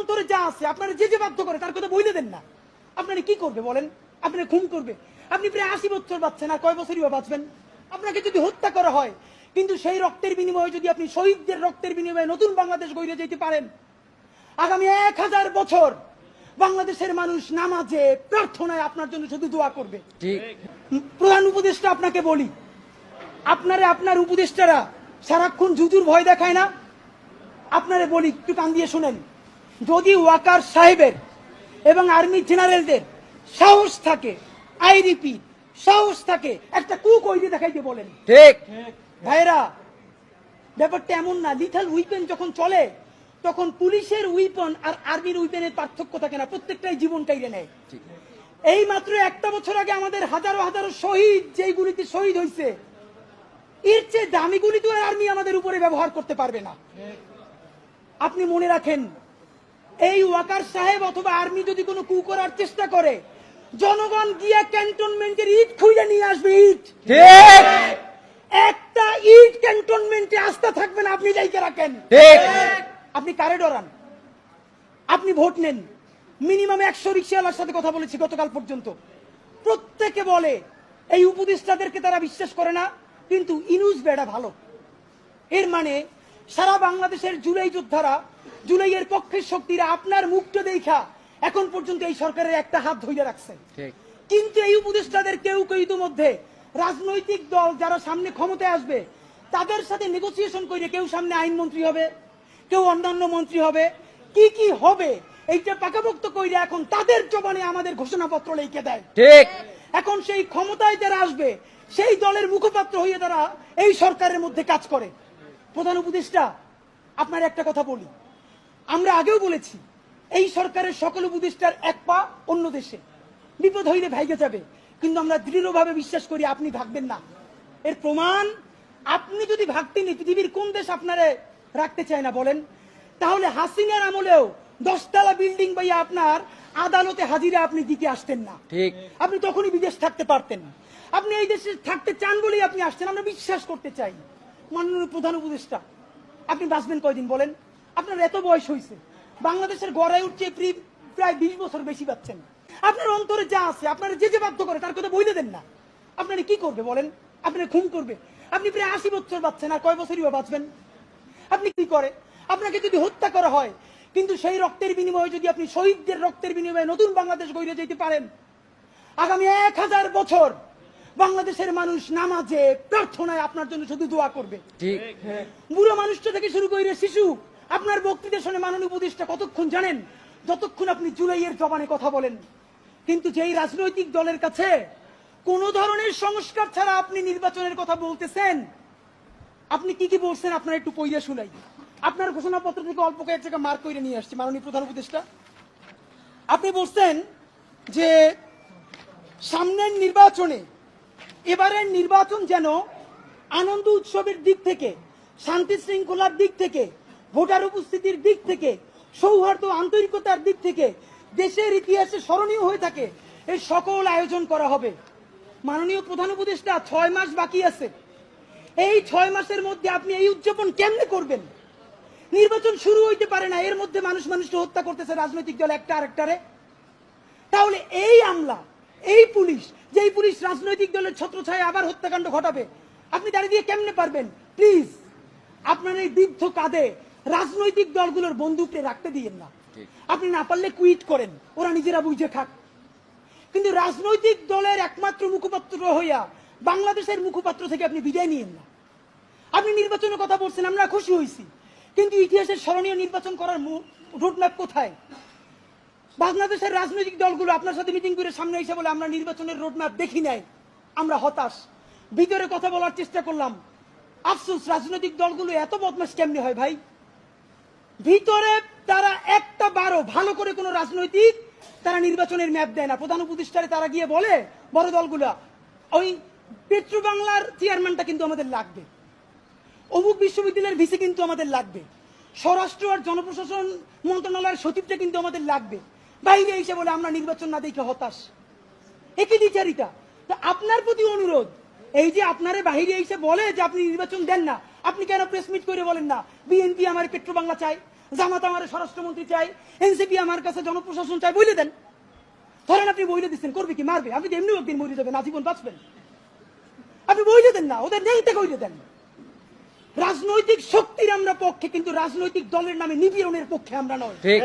অন্তরে যা আছে আপনারা যে যে বাধ্য করে তার কথা বইলে দেন না। আপনারা কি করবে বলেন? আপনারা খুন করবে? আপনি প্রায় 80 বছর বাঁচছেন, আর কয় বছরই বা বাঁচবেন? আপনাকে যদি হত্যা করা হয়, কিন্তু সেই রক্তের বিনিময়ে যদি আপনি শহীদদের রক্তের বিনিময়ে নতুন বাংলাদেশ গড়ে যেতে পারেন, আগামী 1000 বছর বাংলাদেশের মানুষ নামাজে প্রার্থনায় আপনার জন্য শুধু দোয়া করবে। প্রধান উপদেষ্টা, আপনাকে বলি, আপনার উপদেষ্টারা সারাক্ষণ জুজুর ভয় দেখায় না? আপনারে বলি, একটু কান দিয়ে শুনেন। যদি ওয়াকার সাহেবের এবং আর্মি জেনারেলদের সাহস থাকে, আই রিপিট, সাহস থাকে, একটা কুক ওই দিয়ে দেখাইতে বলেন। ঠিক ভাইরা, ব্যাপারটা এমন না। লিথাল উইপেন যখন চলে, তখন পুলিশের উইপন আর আর্মির উইপেনের পার্থক্য থাকে না, প্রত্যেকটাই জীবন কাইড়ে নেয়। এই মাত্র একটা বছর আগে আমাদের হাজারো হাজারো শহীদ যেই গুলিতে শহীদ হয়েছে, এর চেয়ে দামি গুলি তো আর্মি আমাদের উপরে ব্যবহার করতে পারবে না। আপনি মনে রাখেন, এই ওয়াকার সাহেব অথবা আর্মি যদি কোনো কু করার চেষ্টা করে, জনগণ গিয়া ক্যান্টনমেন্টের ইট খুঁজে নিয়ে আসবে। ইট, একটা ইট ক্যান্টনমেন্টে আস্থা থাকবে না, আপনি যাইকে রাখেন। আপনি কারে ডরান? আপনি ভোট নেন। মিনিমাম 100 রিক্সাওয়ালার সাথে কথা বলেছি গতকাল পর্যন্ত, প্রত্যেকে বলে এই উপদেষ্টাদেরকে তারা বিশ্বাস করে না, কিন্তু ইনুস বেড়া ভালো। এর মানে সারা বাংলাদেশের জুলাই যোদ্ধারা, জুলাইয়ের পক্ষের শক্তিরা আপনার মুখটা দেখা এখন পর্যন্ত এই সরকারের একটা হাত ধরে রাখছে। কিন্তু এই উপদেষ্টাদের কেউ কেউ ইতিমধ্যে রাজনৈতিক দল যারা সামনে ক্ষমতায় আসবে তাদের সাথে নেগোসিয়েশন করে কেউ সামনে আইনমন্ত্রী হবে, কেউ অন্যান্য মন্ত্রী হবে, কি কি হবে এইটা পাকাপোক্ত করে এখন তাদের জবানে আমাদের ঘোষণাপত্র লিখে দেয়। ঠিক, এখন সেই ক্ষমতায় যারা আসবে সেই দলের মুখপাত্র হয়ে তারা এই সরকারের মধ্যে কাজ করে। প্রধান উপদেষ্টা, আপনার একটা কথা বলি, আমরা আগেও বলেছি এই সরকারের সকল উপদেষ্টার এক পা অন্য দেশে, বিপদ হইলে ভাইগে যাবে, কিন্তু আমরা দৃঢ়ভাবে বিশ্বাস করি আপনি ভাগবেন না। এর প্রমাণ, আপনি যদি ভাগতেন, পৃথিবীর কোন দেশ আপনারে রাখতে চায় না বলেন? তাহলে হাসিনার আমলেও 10 তলা বিল্ডিং পাইয়া আপনার আদালতে হাজিরা আপনি দিতে আসতেন না। ঠিক, আপনি তখনই বিদেশ থাকতে পারতেন। আপনি এই দেশে থাকতে চান বলেই আপনি আসছেন, আমরা বিশ্বাস করতে চাই। মাননীয় প্রধান উপদেষ্টা, আপনি বাঁচবেন কয়দিন বলেন? আপনার এত বয়স হয়েছে, বাংলাদেশের গড়ায় উঠছে প্রায় 20 বছর বেশি পাচ্ছেন। আপনার অন্তরে যা আছে আপনারা যে যে বাধ্য করে তার কথা বইলে দেন না। আপনারা কি করবে বলেন? আপনারা খুন করবে? আপনি প্রায় 80 বছর বাঁচছেন, আর কয় বছরই বা বাঁচবেন? আপনি কি করে? আপনাকে যদি হত্যা করা হয়, কিন্তু সেই রক্তের বিনিময়ে যদি আপনি শহীদদের রক্তের বিনিময়ে নতুন বাংলাদেশ গড়ে যেতে পারেন, আগামী 1000 বছর বাংলাদেশের মানুষ নামাজে প্রার্থনায় আপনার জন্য শুধু দোয়া করবে। ঠিক, বুড়ো মানুষটা থেকে শুরু করে শিশু, আপনার বক্তৃতা শুনে মাননীয় উপদেষ্টা কতক্ষণ জানেন? যতক্ষণ আপনি জুলাইয়ের জবানে কথা বলেন। কিন্তু যেই রাজনৈতিক দলের কাছে কোন ধরনের সংস্কার ছাড়া আপনি নির্বাচনের কথা বলতেছেন, আপনি কি কি বলছেন আপনার একটু পইরা শুনাই। আপনার ঘোষণাপত্র থেকে অল্প কয়েক জায়গা মার্ক করে নিয়ে আসছি মাননীয় প্রধান উপদেষ্টা। আপনি বলছেন যে সামনের নির্বাচনে, এবারের নির্বাচন যেন আনন্দ উৎসবের দিক থেকে, শান্তি শৃঙ্খলার দিক থেকে, ভোটার উপস্থিতির দিক থেকে, সৌহার্দ্য আন্তরিকতার দিক থেকে দেশের ইতিহাসে স্মরণীয় হয়ে থাকে, এই সকল আয়োজন করা হবে। মাননীয় প্রধান উপদেষ্টা, 6 মাস বাকি আছে। এই 6 মাসের মধ্যে আপনি এই উদযাপন কেমনে করবেন? নির্বাচন শুরু হইতে পারে না, এর মধ্যে মানুষকে হত্যা করতেছে রাজনৈতিক দল একটা আরেকটারে। তাহলে এই আমলা, এই পুলিশ, যেই পুলিশ রাজনৈতিক দলের ছত্রছায়া আবার হত্যাকাণ্ড ঘটাবে, আপনি দাঁড়িয়ে দিয়ে কেমনে পারবেন? প্লিজ, আপনার এই বৃদ্ধ কাঁধে রাজনৈতিক দলগুলোর বন্দুককে রাখতে দিয়েন না। আপনি না পারলে কুইট করেন, ওরা নিজেরা বুঝে খাক। কিন্তু রাজনৈতিক দলের একমাত্র মুখপাত্র হইয়া বাংলাদেশের মুখপাত্র থেকে আপনি বিদায় নিয়েন না। আপনি নির্বাচনের কথা বলছেন, আমরা খুশি হয়েছি, কিন্তু ইতিহাসের স্মরণীয় নির্বাচন করার রোডম্যাপ কোথায়? বাংলাদেশের রাজনৈতিক দলগুলো আপনার সাথে মিটিং করে সামনে এসে বলে আমরা নির্বাচনের রোডম্যাপ দেখি নাই, আমরা হতাশ। ভিতরে কথা বলার চেষ্টা করলাম, আফসোস, রাজনৈতিক দলগুলো এত বদমাশ কেমনি হয় ভাই? ভিতরে তারা একটা বারো ভালো করে কোন রাজনৈতিক তারা নির্বাচনের ম্যাপ দেয় না। প্রধান উপদেষ্টারে তারা গিয়ে বলে বড় দলগুলা, ওই পেট্রো বাংলার চেয়ারম্যানটা কিন্তু আমাদের লাগবে, অমুক বিশ্ববিদ্যালয়ের ভিসি কিন্তু আমাদের লাগবে, স্বরাষ্ট্র আর জনপ্রশাসন মন্ত্রণালয়ের সচিবটা কিন্তু আমাদের লাগবে। বাইরে এসে বলে আমরা নির্বাচন না দেখে হতাশ। একই দ্বিচারিতা। আপনার প্রতি অনুরোধ, এই যে আপনারে বাহিরে এসে বলে যে আপনি নির্বাচন দেন না, আপনি কেন প্রেস মিট করে বলেন না বিএনপি আমার পেট্রো বাংলা চাই, জামাত আমার স্বরাষ্ট্রমন্ত্রী চাই, এনসিপি আমার কাছে জনপ্রশাসন চাই, বইলে দেন। ধরেন আপনি বইলে দিচ্ছেন, করবে কি? মারবে। আপনি তো এমনি একদিন মরে যাবেন, আজীবন বাঁচবেন। আপনি বইলে দেন না, ওদের নেইতে কইলে দেন। রাজনৈতিক শক্তির আমরা পক্ষে, কিন্তু রাজনৈতিক দলের নামে নিপীড়নের পক্ষে আমরা নয়। ঠিক।